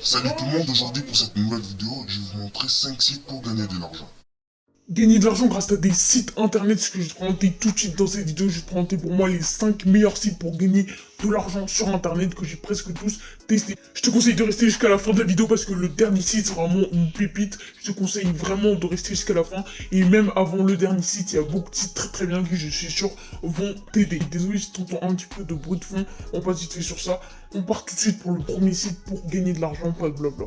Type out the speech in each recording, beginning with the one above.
Salut tout le monde, aujourd'hui pour cette nouvelle vidéo, je vais vous montrer 5 sites pour gagner de l'argent. Gagner de l'argent grâce à des sites internet, ce que je vais te présenter tout de suite dans cette vidéo. Je vais te présenter pour moi les 5 meilleurs sites pour gagner de l'argent sur internet que j'ai presque tous testés. Je te conseille de rester jusqu'à la fin de la vidéo parce que le dernier site c'est vraiment une pépite. Je te conseille vraiment de rester jusqu'à la fin. Et même avant le dernier site, il y a beaucoup de sites très très bien qui je suis sûr vont t'aider. Désolé si tu entends un petit peu de bruit de fond, on passe vite fait sur ça. On part tout de suite pour le premier site pour gagner de l'argent, pas de blabla.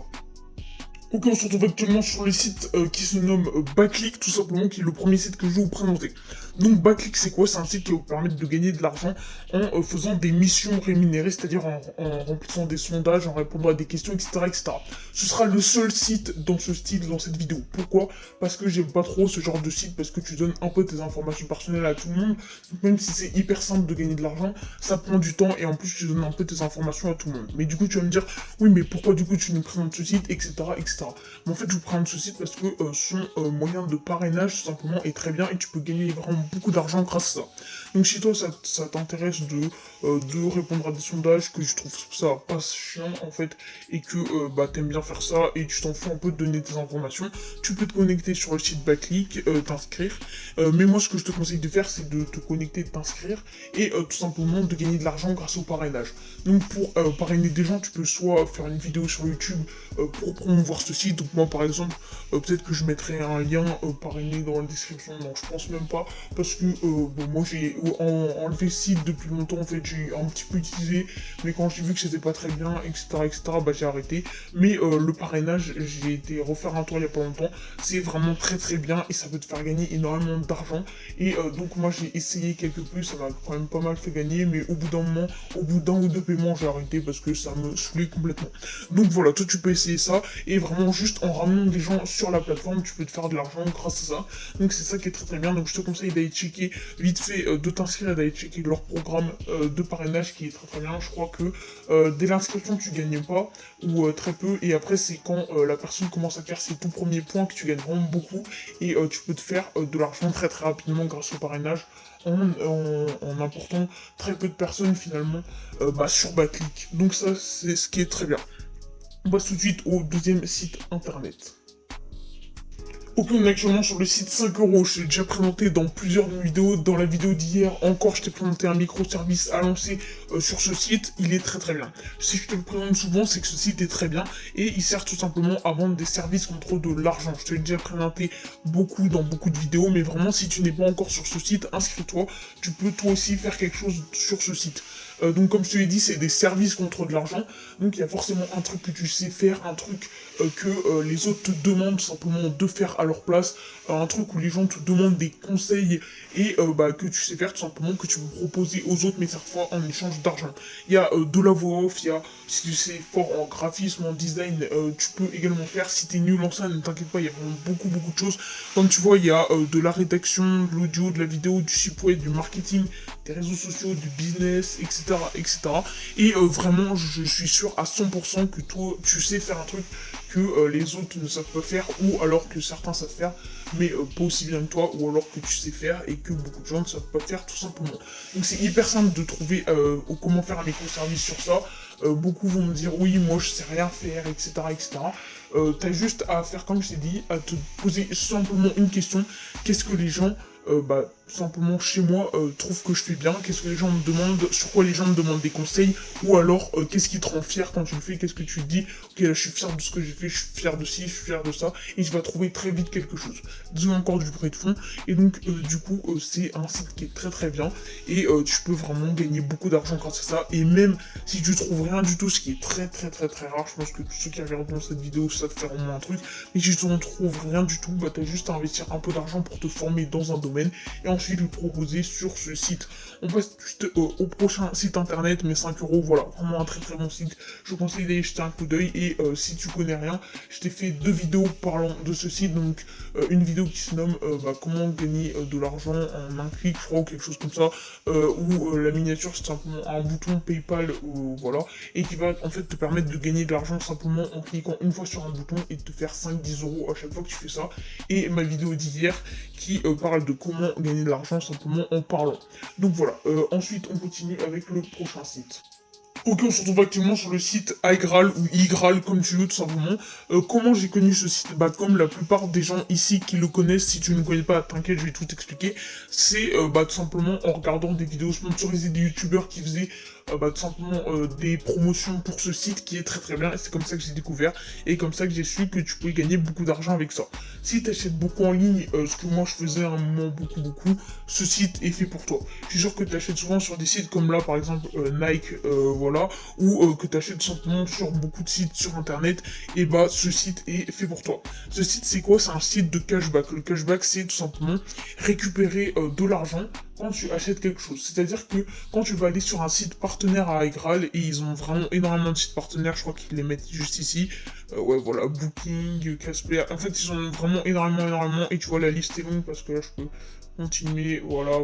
Ok, on se retrouve actuellement sur le site qui se nomme Backlick, tout simplement, qui est le premier site que je vais vous présenter. Donc Backlick, c'est quoi? C'est un site qui va vous permettre de gagner de l'argent en faisant des missions rémunérées, c'est-à-dire en remplissant des sondages, en répondant à des questions, etc., etc. Ce sera le seul site dans ce style, dans cette vidéo. Pourquoi? Parce que j'aime pas trop ce genre de site, parce que tu donnes un peu tes informations personnelles à tout le monde. Donc même si c'est hyper simple de gagner de l'argent, ça prend du temps, et en plus tu donnes un peu tes informations à tout le monde. Mais du coup, tu vas me dire, oui, mais pourquoi du coup tu nous présentes ce site, etc., etc. Mais en fait, je vous présente ce site parce que son moyen de parrainage, tout simplement, est très bien et tu peux gagner vraiment beaucoup d'argent grâce à ça. Donc, si toi, ça t'intéresse de répondre à des sondages, que je trouve ça pas chiant, en fait, et que bah, t'aimes bien faire ça et tu t'en fous un peu de donner tes informations, tu peux te connecter sur le site Backlick, t'inscrire. Mais moi, ce que je te conseille de faire, c'est de te connecter, de t'inscrire et tout simplement de gagner de l'argent grâce au parrainage. Donc, pour parrainer des gens, tu peux soit faire une vidéo sur YouTube pour promouvoir ce site. Donc moi par exemple, peut-être que je mettrai un lien parrainé dans la description. Non, je pense même pas parce que bon, moi j'ai enlevé ce site depuis longtemps. En fait, j'ai un petit peu utilisé, mais quand j'ai vu que c'était pas très bien, etc., etc., bah j'ai arrêté. Mais le parrainage, j'ai été refaire un tour il y a pas longtemps. C'est vraiment très très bien et ça peut te faire gagner énormément d'argent. Et donc moi j'ai essayé quelque peu, ça m'a quand même pas mal fait gagner, mais au bout d'un moment, au bout d'un ou deux paiements, j'ai arrêté parce que ça me saoulait complètement. Donc voilà, toi tu peux essayer ça, et vraiment juste en ramenant des gens sur la plateforme, tu peux te faire de l'argent grâce à ça. Donc c'est ça qui est très très bien, donc je te conseille d'aller checker vite fait, de t'inscrire et d'aller checker leur programme de parrainage qui est très très bien. Je crois que dès l'inscription tu gagnes pas, ou très peu, et après c'est quand la personne commence à faire ses tout premiers points que tu gagnes vraiment beaucoup, et tu peux te faire de l'argent très très rapidement grâce au parrainage. En important très peu de personnes finalement bah, sur Backlick. Donc ça c'est ce qui est très bien. On passe tout de suite au deuxième site internet. Ok, on est actuellement sur le site 5 euros. Je t'ai déjà présenté dans plusieurs de mes vidéos. Dans la vidéo d'hier, encore, je t'ai présenté un microservice à lancer sur ce site. Il est très très bien. Si je te le présente souvent, c'est que ce site est très bien et il sert tout simplement à vendre des services contre de l'argent. Je te l'ai déjà présenté beaucoup dans beaucoup de vidéos, mais vraiment, si tu n'es pas encore sur ce site, inscris-toi. Tu peux toi aussi faire quelque chose sur ce site. Donc comme je te l'ai dit, c'est des services contre de l'argent. Donc il y a forcément un truc que tu sais faire, un truc que les autres te demandent simplement de faire à leur place, un truc où les gens te demandent des conseils et bah, que tu sais faire tout simplement, que tu peux proposer aux autres, mais cette fois en échange d'argent. Il y a de la voix off, il y a, si tu sais fort en graphisme, en design, tu peux également faire. Si t'es nul en ça, ne t'inquiète pas, il y a vraiment beaucoup beaucoup de choses. Comme tu vois, il y a de la rédaction, de l'audio, de la vidéo, du site web, du marketing, des réseaux sociaux, du business, etc. etc. Et vraiment, je suis sûr à 100% que toi, tu sais faire un truc que les autres ne savent pas faire, ou alors que certains savent faire, mais pas aussi bien que toi, ou alors que tu sais faire et que beaucoup de gens ne savent pas faire tout simplement. Donc c'est hyper simple de trouver comment faire un microservice sur ça. Beaucoup vont me dire oui, moi je sais rien faire, etc. etc. T'as juste à faire comme je t'ai dit, à te poser simplement une question. Qu'est-ce que les gens bah, simplement chez moi trouvent que je fais bien, qu'est-ce que les gens me demandent, sur quoi les gens me demandent des conseils, ou alors qu'est-ce qui te rend fier quand tu le fais, qu'est-ce que tu te dis, ok là je suis fier de ce que j'ai fait, je suis fier de ci, je suis fier de ça, et tu vas trouver très vite quelque chose. Disons encore du bruit de fond, et donc du coup c'est un site qui est très très bien, et tu peux vraiment gagner beaucoup d'argent grâce à ça, et même si tu trouves rien du tout, ce qui est très très très très rare, je pense que tous ceux qui regardent dans cette vidéo savent faire au moins un truc, mais si tu ne trouves rien du tout, bah t'as juste à investir un peu d'argent pour te former dans un domaine, et ensuite lui proposer sur ce site. On passe juste au prochain site internet, mais 5 euros, voilà, vraiment un très très bon site. Je vous conseille d'aller jeter un coup d'œil, et si tu connais rien, je t'ai fait deux vidéos parlant de ce site, donc une vidéo qui se nomme bah, comment gagner de l'argent en un clic, je crois, ou quelque chose comme ça, où la miniature c'est simplement un bouton PayPal, voilà, et qui va en fait te permettre de gagner de l'argent simplement en cliquant une fois sur un bouton et de te faire 5-10 euros à chaque fois que tu fais ça. Et ma vidéo d'hier qui parle de comment gagner de l'argent simplement en parlant. Donc voilà, ensuite on continue avec le prochain site. Ok, on se retrouve actuellement sur le site iGral ou iGral, comme tu veux, tout simplement. Comment j'ai connu ce site? Bah, comme la plupart des gens ici qui le connaissent, si tu ne connais pas, t'inquiète, je vais tout expliquer. C'est bah, tout simplement en regardant des vidéos sponsorisées des youtubeurs qui faisaient bah, tout simplement des promotions pour ce site qui est très très bien. Et c'est comme ça que j'ai découvert et comme ça que j'ai su que tu pouvais gagner beaucoup d'argent avec ça. Si tu achètes beaucoup en ligne, ce que moi je faisais à un moment beaucoup, ce site est fait pour toi. Je suis sûr que tu achètes souvent sur des sites comme là, par exemple Nike, voilà, ou que tu achètes simplement sur beaucoup de sites sur internet, et bah ce site est fait pour toi. Ce site c'est quoi? C'est un site de cashback. Le cashback c'est tout simplement récupérer de l'argent quand tu achètes quelque chose. C'est-à-dire que quand tu vas aller sur un site partenaire à iGral, et ils ont vraiment énormément de sites partenaires, je crois qu'ils les mettent juste ici, ouais voilà, Booking, Casper, en fait ils ont vraiment énormément, et tu vois la liste est longue parce que là je peux continuer, voilà.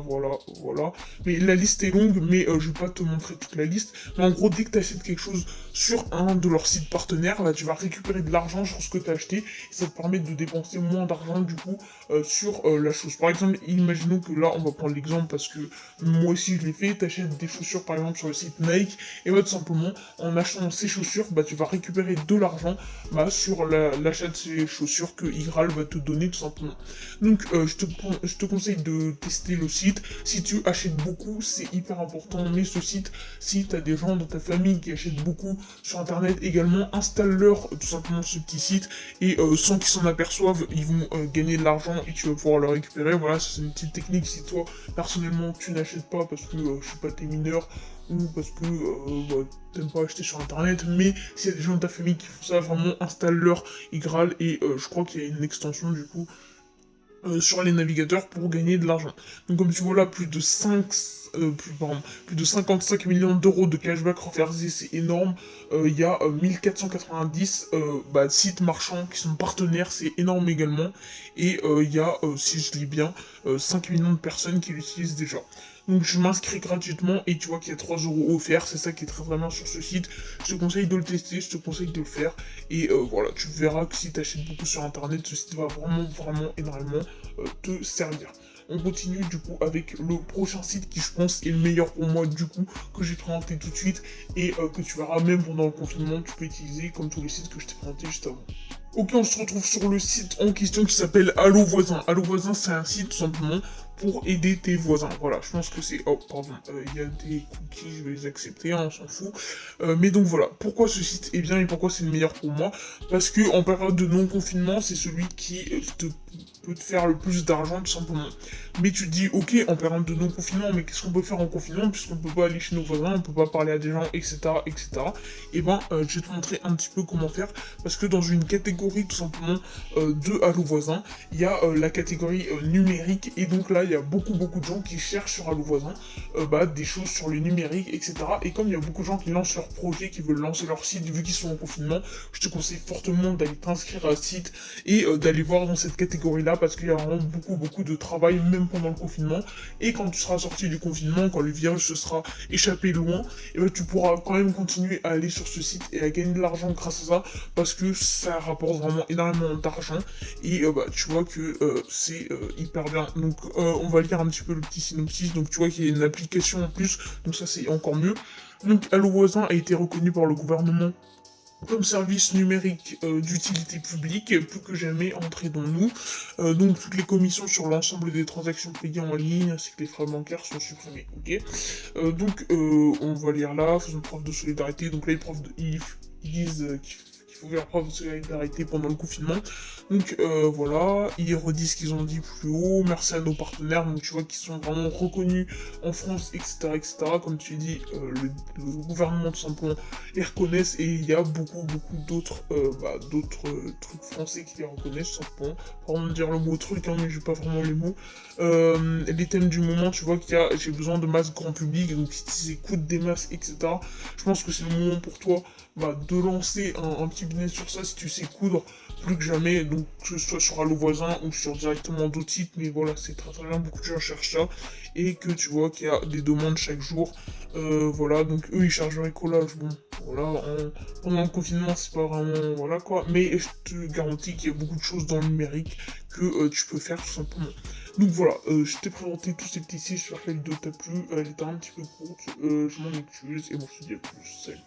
Mais la liste est longue, mais je vais pas te montrer toute la liste. Mais en gros, dès que tu achètes quelque chose sur un de leurs sites partenaires, là, tu vas récupérer de l'argent sur ce que tu as acheté. Et ça te permet de dépenser moins d'argent, du coup, sur la chose. Par exemple, imaginons que là, on va prendre l'exemple parce que moi aussi je l'ai fait. Tu achètes des chaussures, par exemple, sur le site Nike. Et bah, tout simplement, en achetant ces chaussures, bah, tu vas récupérer de l'argent bah, sur l'achat de ces chaussures que Igral va te donner, tout simplement. Donc, je te conseille de tester le site. Si tu achètes beaucoup, c'est hyper important. Mais ce site, si tu as des gens dans ta famille qui achètent beaucoup sur internet également, installe-leur tout simplement ce petit site et sans qu'ils s'en aperçoivent, ils vont gagner de l'argent et tu vas pouvoir le récupérer. Voilà, c'est une petite technique. Si toi, personnellement, tu n'achètes pas parce que, je sais pas, t'es mineur ou parce que bah, t'aimes pas acheter sur internet, mais s'il y a des gens de ta famille qui font ça, vraiment installe-leur Igral et je crois qu'il y a une extension du coup sur les navigateurs pour gagner de l'argent. Donc comme tu vois là, plus de 55 millions d'euros de cashback reversés, c'est énorme. Il y a 1490 sites marchands qui sont partenaires, c'est énorme également. Et il y a, si je lis bien, 5 millions de personnes qui l'utilisent déjà. Donc je m'inscris gratuitement et tu vois qu'il y a 3 euros offerts, c'est ça qui est très vraiment sur ce site. Je te conseille de le tester, je te conseille de le faire. Et voilà, tu verras que si tu achètes beaucoup sur internet, ce site va vraiment énormément te servir. On continue du coup avec le prochain site qui je pense est le meilleur pour moi du coup, que j'ai présenté tout de suite et que tu verras même pendant le confinement, tu peux utiliser comme tous les sites que je t'ai présenté juste avant. Ok, on se retrouve sur le site en question qui s'appelle Allo Voisin. Allo Voisin, c'est un site tout simplement pour aider tes voisins. Voilà, je pense que c'est... Oh, pardon, il y a des cookies, je vais les accepter, hein, on s'en fout. Mais donc voilà, pourquoi ce site est bien et pourquoi c'est le meilleur pour moi? Parce que en période de non-confinement, c'est celui qui peut te faire le plus d'argent, tout simplement. Mais tu te dis, ok, en période de non-confinement, mais qu'est-ce qu'on peut faire en confinement, puisqu'on peut pas aller chez nos voisins, on peut pas parler à des gens, etc. Et ben, je vais te montrer un petit peu comment faire, parce que dans une catégorie, tout simplement, de Allo Voisin, il y a la catégorie numérique, et donc là, il y a beaucoup de gens qui cherchent sur Allo Voisin des choses sur le numérique, etc. Et comme il y a beaucoup de gens qui lancent leur projet, qui veulent lancer leur site, vu qu'ils sont en confinement, je te conseille fortement d'aller t'inscrire à ce site et d'aller voir dans cette catégorie-là, parce qu'il y a vraiment beaucoup de travail, même pendant le confinement. Et quand tu seras sorti du confinement, quand le virus se sera échappé loin, et ben, tu pourras quand même continuer à aller sur ce site et à gagner de l'argent grâce à ça, parce que ça rapporte vraiment énormément d'argent. Et tu vois que c'est hyper bien. Donc on va lire un petit peu le petit synopsis. Donc tu vois qu'il y a une application en plus, donc ça c'est encore mieux. Donc Allo Voisin a été reconnu par le gouvernement comme service numérique d'utilité publique, plus que jamais entraînons-nous. Donc toutes les commissions sur l'ensemble des transactions payées en ligne ainsi que les frais bancaires sont supprimés. Ok. On va lire là, faisons preuve de solidarité. Donc là ils disent qu'il faut faire preuve de solidarité pendant le confinement. Donc voilà, ils redisent ce qu'ils ont dit plus haut. Merci à nos partenaires, donc tu vois qu'ils sont vraiment reconnus en France, etc. Comme tu dis, le gouvernement tout simplement les reconnaissent et il y a beaucoup d'autres trucs français qui les reconnaissent tout simplement. Pardon de dire le mot truc, hein, mais j'ai pas vraiment les mots. Les thèmes du moment, tu vois qu'il y a j'ai besoin de masques grand public, donc si tu écoutes des masques, etc. Je pense que c'est le moment pour toi de lancer un petit business sur ça si tu sais coudre. plus que jamais, donc que ce soit sur Allo Voisin ou sur directement d'autres sites, mais voilà, c'est très très bien, beaucoup de gens cherchent ça, et que tu vois qu'il y a des demandes chaque jour, voilà, donc eux ils chargent un collage, bon, voilà, pendant le confinement c'est pas vraiment, voilà quoi, mais je te garantis qu'il y a beaucoup de choses dans le numérique que tu peux faire tout simplement. Donc voilà, je t'ai présenté tous ces petits sites, j'espère que la vidéo t'a plu, elle était un petit peu courte, je m'en excuse, et bon je te dis à plus, salut.